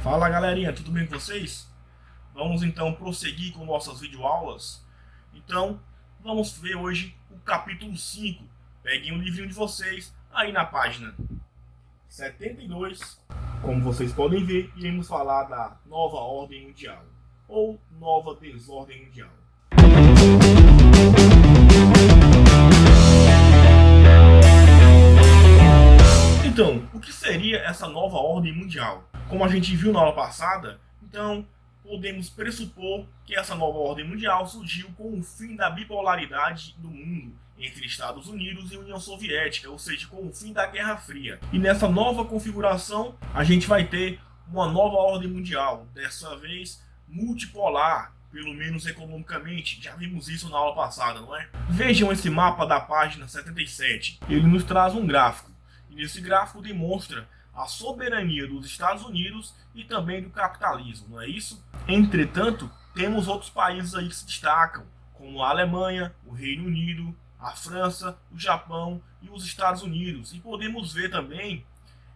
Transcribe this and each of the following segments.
Fala galerinha, tudo bem com vocês? Vamos então prosseguir com nossas videoaulas. Então, vamos ver hoje o capítulo 5. Peguem o livrinho de vocês aí na página 72. Como vocês podem ver, iremos falar da nova ordem mundial, ou nova desordem mundial. Então, o que seria essa nova ordem mundial? Como a gente viu na aula passada, então podemos pressupor que essa nova ordem mundial surgiu com o fim da bipolaridade do mundo entre Estados Unidos e União Soviética, ou seja, com o fim da Guerra Fria. E nessa nova configuração, a gente vai ter uma nova ordem mundial, dessa vez multipolar, pelo menos economicamente. Já vimos isso na aula passada, não é? Vejam esse mapa da página 77. Ele nos traz um gráfico. E nesse gráfico demonstra a soberania dos Estados Unidos e também do capitalismo, não é isso? Entretanto, temos outros países aí que se destacam, como a Alemanha, o Reino Unido, a França, o Japão e os Estados Unidos. E podemos ver também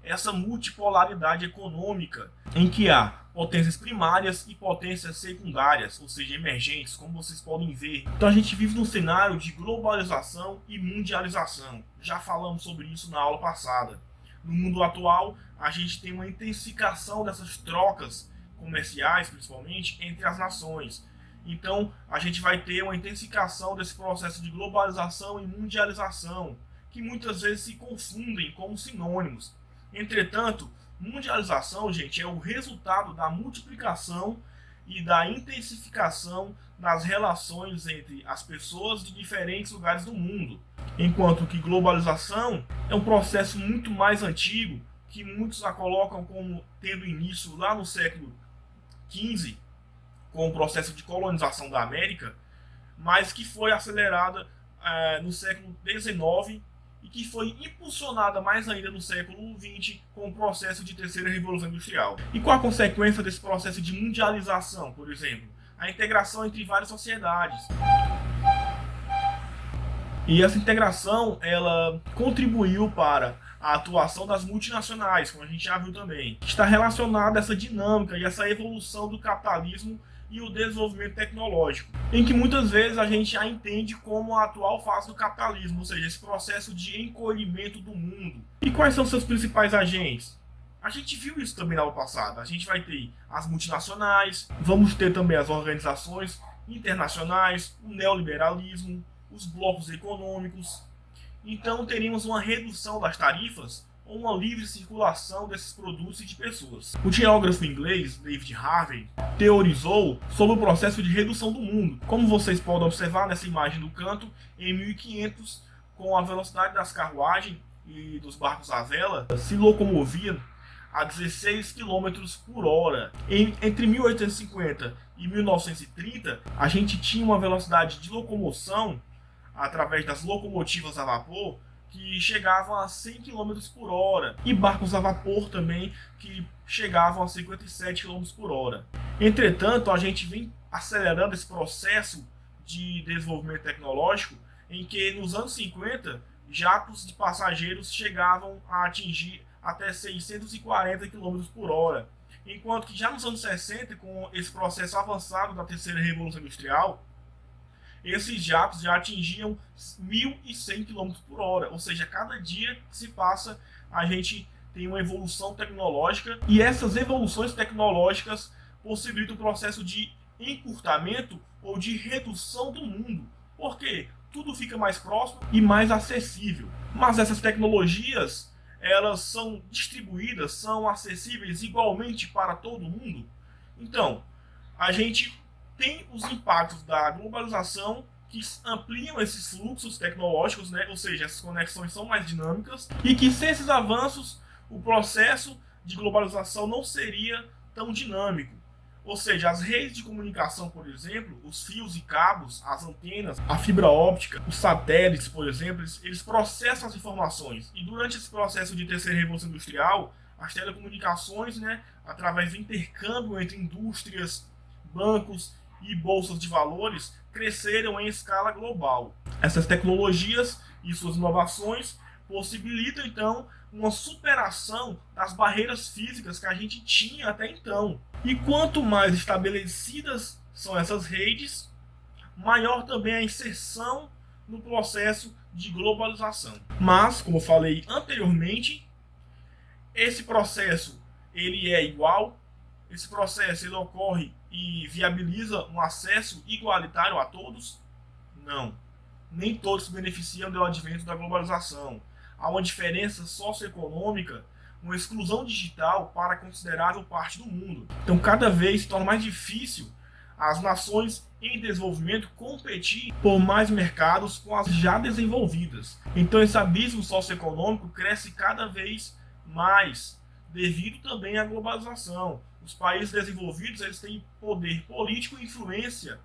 essa multipolaridade econômica, em que há potências primárias e potências secundárias, ou seja, emergentes, como vocês podem ver. Então a gente vive num cenário de globalização e mundialização. Já falamos sobre isso na aula passada. No mundo atual, a gente tem uma intensificação dessas trocas comerciais, principalmente, entre as nações. Então, a gente vai ter uma intensificação desse processo de globalização e mundialização, que muitas vezes se confundem como sinônimos. Entretanto, mundialização, gente, é o resultado da multiplicação e da intensificação das relações entre as pessoas de diferentes lugares do mundo. Enquanto que globalização é um processo muito mais antigo, que muitos a colocam como tendo início lá no século XV, com o processo de colonização da América, mas que foi acelerada no século XIX e que foi impulsionada mais ainda no século XX com o processo de terceira revolução industrial. E qual a consequência desse processo de mundialização, por exemplo? A integração entre várias sociedades. E essa integração, ela contribuiu para a atuação das multinacionais, como a gente já viu também. Está relacionada a essa dinâmica e essa evolução do capitalismo e o desenvolvimento tecnológico, em que muitas vezes a gente já entende como a atual fase do capitalismo, ou seja, esse processo de encolhimento do mundo. E quais são seus principais agentes? A gente viu isso também na aula passada. A gente vai ter as multinacionais, vamos ter também as organizações internacionais, o neoliberalismo, os blocos econômicos. Então teríamos uma redução das tarifas ou uma livre circulação desses produtos e de pessoas. O geógrafo inglês David Harvey teorizou sobre o processo de redução do mundo. Como vocês podem observar nessa imagem do canto, em 1500, com a velocidade das carruagens e dos barcos à vela, se locomoviam a 16 km por hora. Entre 1850 e 1930, a gente tinha uma velocidade de locomoção através das locomotivas a vapor que chegavam a 100 km por hora, e barcos a vapor também que chegavam a 57 km por hora. Entretanto, a gente vem acelerando esse processo de desenvolvimento tecnológico, em que nos anos 50, jatos de passageiros chegavam a atingir até 640 km por hora, enquanto que já nos anos 60, com esse processo avançado da terceira revolução industrial, esses jatos já atingiam 1.100 km por hora, ou seja, cada dia que se passa a gente tem uma evolução tecnológica, e essas evoluções tecnológicas possibilitam o processo de encurtamento ou de redução do mundo, porque tudo fica mais próximo e mais acessível. Mas essas tecnologias, elas são distribuídas, são acessíveis igualmente para todo mundo? Então, a gente tem os impactos da globalização que ampliam esses fluxos tecnológicos, né? Ou seja, essas conexões são mais dinâmicas, e que sem esses avanços o processo de globalização não seria tão dinâmico. Ou seja, as redes de comunicação, por exemplo, os fios e cabos, as antenas, a fibra óptica, os satélites, por exemplo, eles processam as informações. E durante esse processo de terceira revolução industrial, as telecomunicações, né, através do intercâmbio entre indústrias, bancos e bolsas de valores, cresceram em escala global. Essas tecnologias e suas inovações possibilitam, então, uma superação das barreiras físicas que a gente tinha até então. E quanto mais estabelecidas são essas redes, maior também a inserção no processo de globalização. Mas, como eu falei anteriormente, esse processo ele é igual, esse processo ele ocorre e viabiliza um acesso igualitário a todos? Não. Nem todos se beneficiam do advento da globalização. Há uma diferença socioeconômica, uma exclusão digital para considerável parte do mundo. Então, cada vez se torna mais difícil as nações em desenvolvimento competir por mais mercados com as já desenvolvidas. Então, esse abismo socioeconômico cresce cada vez mais, devido também à globalização. Os países desenvolvidos eles têm poder político e influência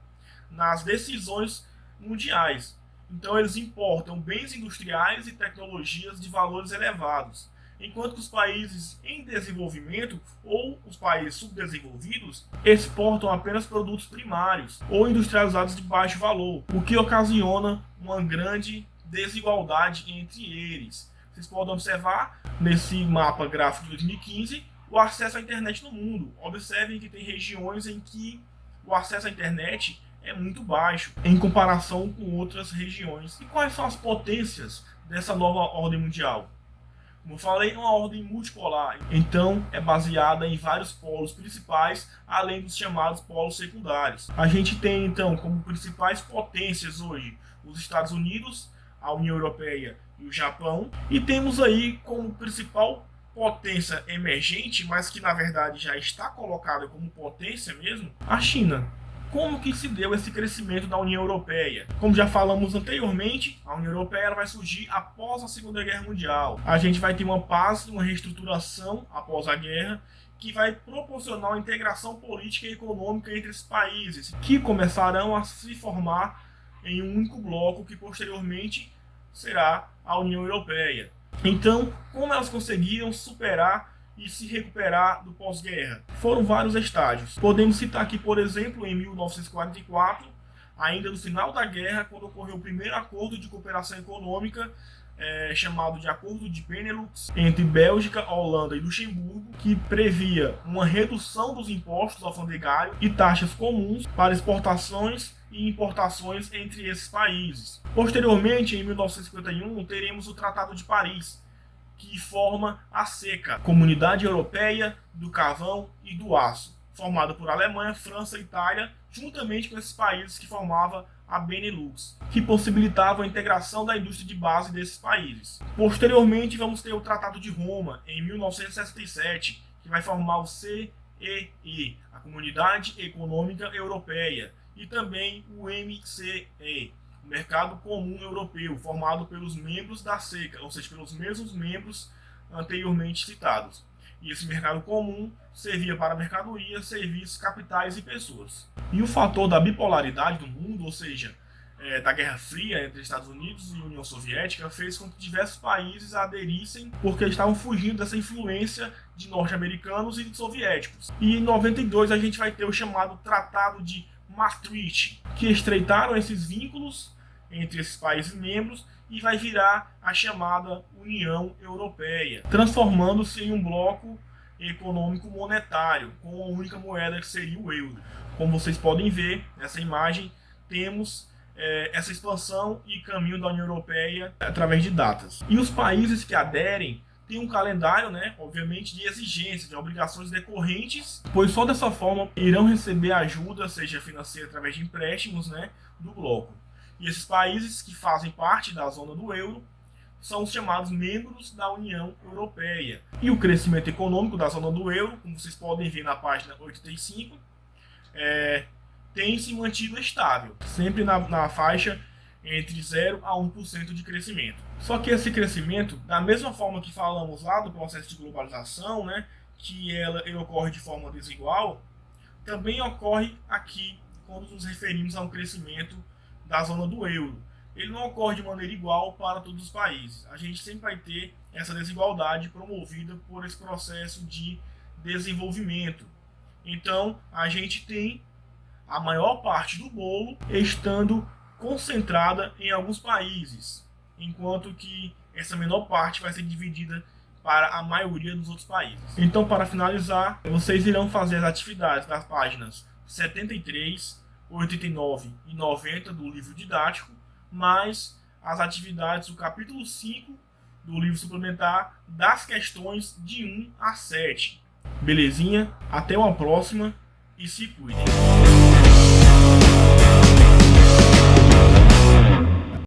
nas decisões mundiais. Então eles importam bens industriais e tecnologias de valores elevados, enquanto que os países em desenvolvimento ou os países subdesenvolvidos exportam apenas produtos primários ou industrializados de baixo valor, o que ocasiona uma grande desigualdade entre eles. Vocês podem observar nesse mapa gráfico de 2015 o acesso à internet no mundo. Observem que tem regiões em que o acesso à internet é muito baixo em comparação com outras regiões. E quais são as potências dessa nova ordem mundial? Como eu falei, é uma ordem multipolar, então é baseada em vários polos principais, além dos chamados polos secundários. A gente tem então como principais potências hoje os Estados Unidos, a União Europeia e o Japão, e temos aí como principal potência emergente, mas que na verdade já está colocada como potência mesmo, a China. Como que se deu esse crescimento da União Europeia? Como já falamos anteriormente, a União Europeia ela vai surgir após a Segunda Guerra Mundial. A gente vai ter uma paz, uma reestruturação após a guerra, que vai proporcionar uma integração política e econômica entre esses países, que começarão a se formar em um único bloco, que posteriormente será a União Europeia. Então, como elas conseguiram superar e se recuperar do pós-guerra? Foram vários estágios. Podemos citar aqui, por exemplo, em 1944, ainda no final da guerra, quando ocorreu o primeiro acordo de cooperação econômica, chamado de Acordo de Benelux, entre Bélgica, Holanda e Luxemburgo, que previa uma redução dos impostos alfandegários e taxas comuns para exportações e importações entre esses países. Posteriormente, em 1951, teremos o Tratado de Paris, que forma a CECA, Comunidade Europeia do Carvão e do Aço, formada por Alemanha, França e Itália, juntamente com esses países que formavam a Benelux, que possibilitavam a integração da indústria de base desses países. Posteriormente, vamos ter o Tratado de Roma, em 1967, que vai formar o CEE, a Comunidade Econômica Europeia, e também o MCE, o Mercado Comum Europeu, formado pelos membros da CECA, ou seja, pelos mesmos membros anteriormente citados. E esse mercado comum servia para mercadorias, serviços, capitais e pessoas. E o fator da bipolaridade do mundo, ou seja, da Guerra Fria entre Estados Unidos e União Soviética, fez com que diversos países aderissem porque estavam fugindo dessa influência de norte-americanos e de soviéticos. E em 92 a gente vai ter o chamado Tratado de Maastricht, que estreitaram esses vínculos entre esses países membros e vai virar a chamada União Europeia, transformando-se em um bloco econômico monetário, com a única moeda que seria o euro. Como vocês podem ver nessa imagem, temos essa expansão e caminho da União Europeia através de datas. E os países que aderem têm um calendário, obviamente, de exigências, de obrigações decorrentes, pois só dessa forma irão receber ajuda, seja financeira através de empréstimos, do bloco. E esses países que fazem parte da zona do euro são os chamados membros da União Europeia. E o crescimento econômico da zona do euro, como vocês podem ver na página 85, tem se mantido estável, sempre na faixa entre 0 a 1% de crescimento. Só que esse crescimento, da mesma forma que falamos lá do processo de globalização, que ele ocorre de forma desigual, também ocorre aqui quando nos referimos a um crescimento da zona do euro. Ele não ocorre de maneira igual para todos os países. A gente sempre vai ter essa desigualdade promovida por esse processo de desenvolvimento. Então, a gente tem a maior parte do bolo estando concentrada em alguns países, enquanto que essa menor parte vai ser dividida para a maioria dos outros países. Então, para finalizar, vocês irão fazer as atividades das páginas 73, 89 e 90 do livro didático, mais as atividades do capítulo 5 do livro suplementar das questões de 1 a 7. Belezinha? Até uma próxima e se cuidem.